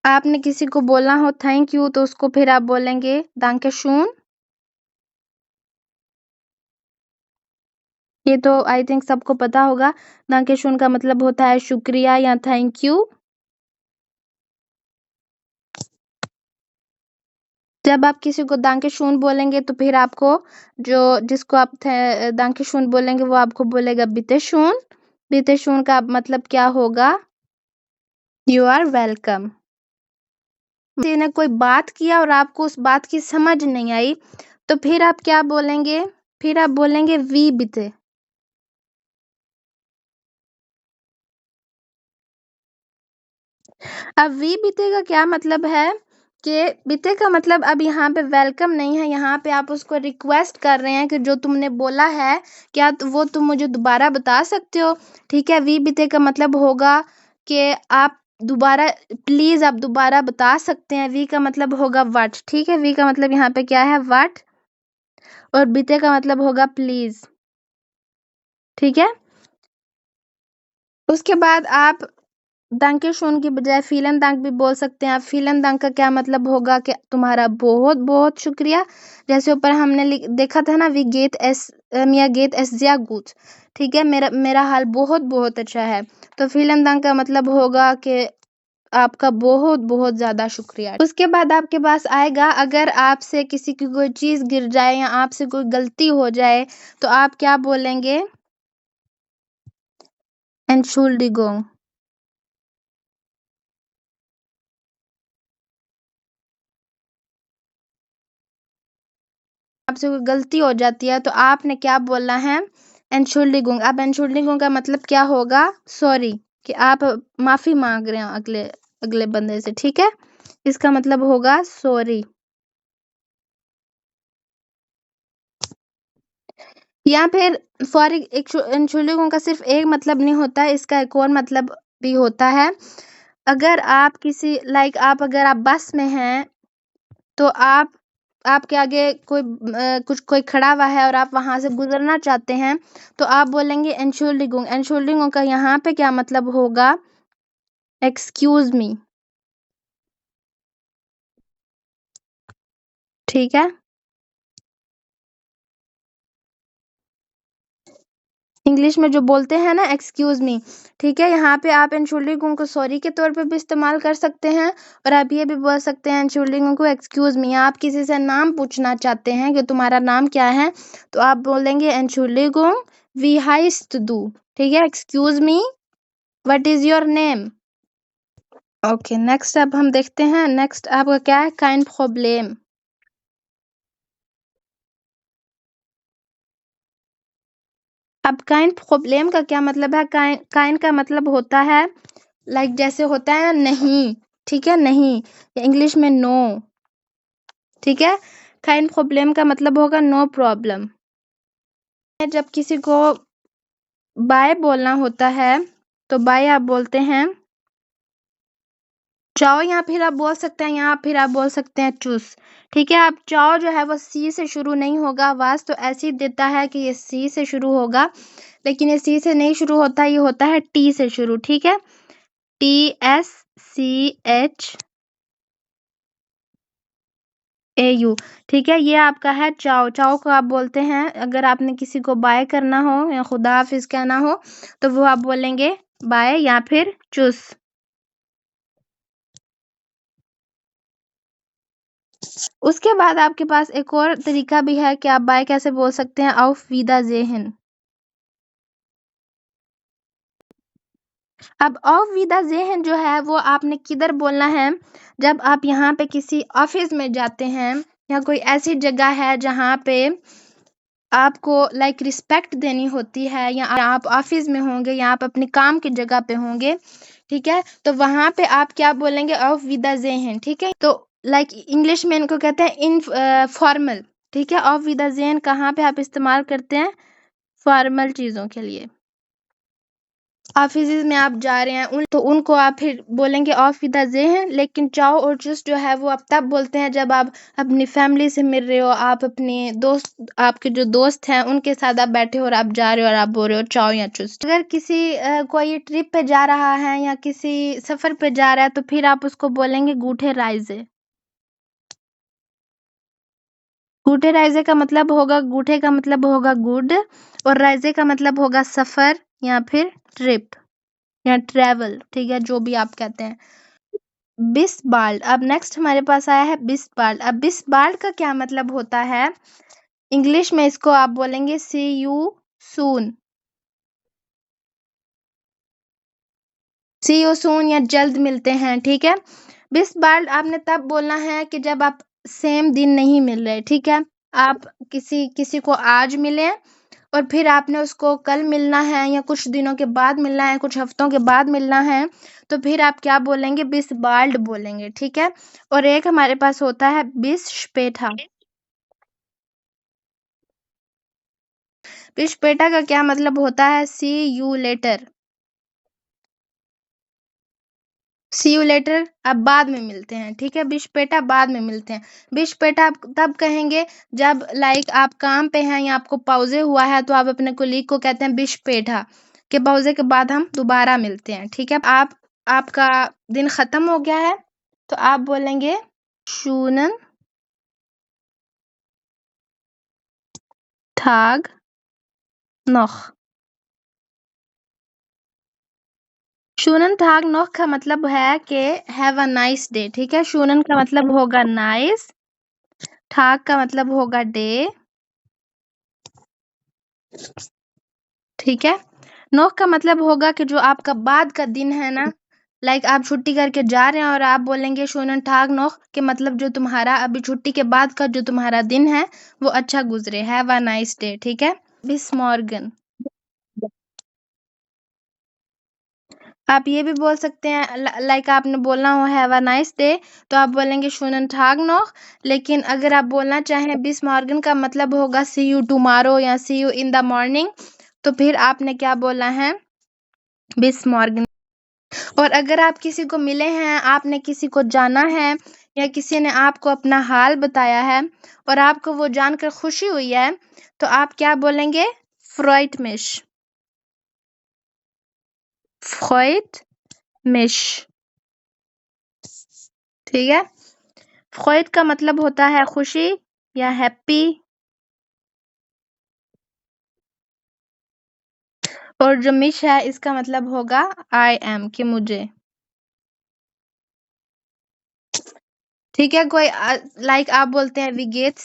आपने किसी को बोलना हो थैंक यू तो उसको फिर आप बोलेंगे danke schön। ये तो आई थिंक सबको पता होगा। danke schön का मतलब होता है शुक्रिया या थैंक यू। जब आप किसी को danke schön बोलेंगे तो फिर आपको जो जिसको आप danke schön बोलेंगे वो आपको बोलेगा bitte schön। bitte schön का मतलब क्या होगा? You are welcome. किसी ने कोई बात किया और आपको उस बात की समझ नहीं आई तो फिर आप क्या बोलेंगे? फिर आप बोलेंगे वी बिते। अब वी बिते का क्या मतलब है कि बिते का मतलब अब यहाँ पे वेलकम नहीं है, यहाँ पे आप उसको रिक्वेस्ट कर रहे हैं कि जो तुमने बोला है क्या वो तुम मुझे दोबारा बता सकते हो। ठीक है, वी बिते का मतलब होगा कि आप दोबारा प्लीज आप दोबारा बता सकते हैं। वी का मतलब होगा व्हाट। ठीक है, वी का मतलब यहाँ पे क्या है व्हाट, और बिते का मतलब होगा प्लीज। ठीक है, उसके बाद आप danke schön की बजाय vielen Dank भी बोल सकते हैं। आप vielen Dank का क्या मतलब होगा कि तुम्हारा बहुत बहुत शुक्रिया। जैसे ऊपर हमने देखा था ना, mir geht es sehr gut। ठीक है, मेरा मेरा हाल बहुत बहुत अच्छा है। तो vielen Dank का मतलब होगा कि आपका बहुत बहुत ज्यादा शुक्रिया। उसके बाद आपके पास आएगा अगर आपसे किसी की कोई चीज गिर जाए या आपसे कोई गलती हो जाए तो आप क्या बोलेंगे? Entschuldigung। आपसे कोई गलती हो जाती है तो आपने क्या बोलना है? एनशुल्डिगुंग। अब एनशुल्डिगुंग का मतलब क्या होगा? सॉरी, कि आप माफी मांग रहे हो अगले अगले बंदे से। ठीक है, इसका मतलब होगा सॉरी। या फिर सॉरी एनशुल्डिगुंग का सिर्फ एक मतलब नहीं होता है, इसका एक और मतलब भी होता है। अगर आप किसी आप अगर आप बस में हैं तो आपके आगे कुछ कोई खड़ा हुआ है और आप वहां से गुजरना चाहते हैं तो आप बोलेंगे एनशुल्डिगुंग। एनशुल्डिगुंग का यहाँ पे क्या मतलब होगा? Excuse me. ठीक है, इंग्लिश में जो बोलते हैं ना एक्सक्यूज मी। ठीक है, यहाँ पे आप एनशुल्डिगुंग को सॉरी के तौर पे भी इस्तेमाल कर सकते हैं और आप ये भी बोल सकते हैं एनशुल्डिगुंग को एक्सक्यूज मी। आप किसी से नाम पूछना चाहते हैं कि तुम्हारा नाम क्या है तो आप बोलेंगे एनशुल्डिगुंग वी हाइस्ट दू। ठीक है, excuse me what is your name. Okay, next अब हम देखते हैं नेक्स्ट आपका क्या है? काइन प्रॉब्लम। अब काइन प्रॉब्लम का क्या मतलब है? काइन काइन का मतलब होता है जैसे होता है ना नहीं। ठीक है, नहीं, या इंग्लिश में नो। ठीक है, काइन प्रॉब्लम का मतलब होगा नो प्रॉब्लम। जब किसी को बाय बोलना होता है तो बाय आप बोलते हैं चाओ, या फिर आप बोल सकते हैं यहाँ फिर आप बोल सकते हैं चूस। ठीक है, आप चाओ जो है वो सी से शुरू नहीं होगा, आवाज तो ऐसी ही देता है कि ये सी से शुरू होगा, लेकिन ये सी से नहीं शुरू होता, ये होता है टी से शुरू। ठीक है, TSCH AU। ठीक है, ये आपका है चाओ। चाओ को आप बोलते हैं अगर आपने किसी को बाय करना हो या खुदा हाफिज कहना हो तो वो आप बोलेंगे बाय या फिर चूस। उसके बाद आपके पास एक और तरीका भी है कि आप बाय कैसे बोल सकते हैं? auf Wiedersehen। अब auf Wiedersehen जो है वो आपने किधर बोलना है? जब आप यहाँ पे किसी ऑफिस में जाते हैं या कोई ऐसी जगह है जहाँ पे आपको रिस्पेक्ट देनी होती है, या आप ऑफिस में होंगे या आप अपने काम की जगह पे होंगे। ठीक है, तो वहां पे आप क्या बोलेंगे? auf Wiedersehen। ठीक है, तो इंग्लिश में इनको कहते हैं इन फॉर्मल। ठीक है, auf Wiedersehen कहाँ पे आप इस्तेमाल करते हैं? फॉर्मल चीजों के लिए। ऑफिसेज में आप जा रहे हैं तो उनको आप फिर बोलेंगे ऑफ विद द हैं, लेकिन चाओ और चुस जो है वो आप तब बोलते हैं जब आप अपनी फैमिली से मिल रहे हो, आप अपने दोस्त, आपके जो दोस्त हैं उनके साथ आप बैठे हो और आप जा रहे हो और आप बोल रहे हो चाओ या चुस। अगर किसी कोई ट्रिप पे जा रहा है या किसी सफर पे जा रहा है तो फिर आप उसको बोलेंगे गूठे राइजे। गूठे राइजे का मतलब होगा, गूठे का मतलब होगा गुड और राइजे का मतलब होगा सफर या फिर ट्रिप या ट्रेवल, ठीक है, जो भी आप कहते हैं। बिस्बाल्ड, अब नेक्स्ट हमारे पास आया है बिस्बाल्ड। अब बिस्बाल्ड का क्या मतलब होता है? इंग्लिश में इसको आप बोलेंगे सी you soon. C you soon या जल्द मिलते हैं, ठीक है। बिस्बाल्ड आपने तब बोलना है कि जब आप सेम दिन नहीं मिल रहे, ठीक है। आप किसी को आज मिले और फिर आपने उसको कल मिलना है या कुछ दिनों के बाद मिलना है, कुछ हफ्तों के बाद मिलना है, तो फिर आप क्या बोलेंगे? बिस्बाल्ड बोलेंगे, ठीक है। और एक हमारे पास होता है बिस्पेठा। बिस्पेठा का क्या मतलब होता है? C U letter. C U letter, अब बाद में मिलते हैं, ठीक है। बिस्पेठा बाद में मिलते हैं। बिस्पेठा आप तब कहेंगे जब लाइक आप काम पे हैं या आपको पाउजे हुआ है तो आप अपने कोलीग को कहते हैं बिस्पेठा के पाउजे के बाद हम दोबारा मिलते हैं, ठीक है। आपका दिन खत्म हो गया है तो आप बोलेंगे शूनन थाग नोख। शूनन थाग नोख का मतलब है कि हैव अ नाइस डे, ठीक है। शूनन का मतलब होगा नाइस, थाग का मतलब होगा डे, ठीक है। नोख का मतलब होगा कि जो आपका बाद का दिन है ना, लाइक आप छुट्टी करके जा रहे हैं और आप बोलेंगे शोनन ठाग नोख के मतलब जो तुम्हारा अभी छुट्टी के बाद का जो तुम्हारा दिन है वो अच्छा गुजरे, हैव अ नाइस डे, ठीक है। बिस मॉर्गन, आप ये भी बोल सकते हैं लाइक आपने बोलना हो हैव अ नाइस डे तो आप बोलेंगे शोनन ठाग नोख। लेकिन अगर आप बोलना चाहें बिस मॉर्गन का मतलब होगा सी यू टुमारो या सी यू इन द मॉर्निंग, तो फिर आपने क्या बोलना है? बिस मॉर्गन। और अगर आप किसी को मिले हैं, आपने किसी को जाना है या किसी ने आपको अपना हाल बताया है और आपको वो जानकर खुशी हुई है तो आप क्या बोलेंगे? फ्रॉइट मिश। फ्रॉइट मिश, ठीक है। फ्रॉइट का मतलब होता है खुशी या हैप्पी, और जो मिश है इसका मतलब होगा आई एम, कि मुझे, ठीक है। कोई लाइक आप बोलते हैं वी गेट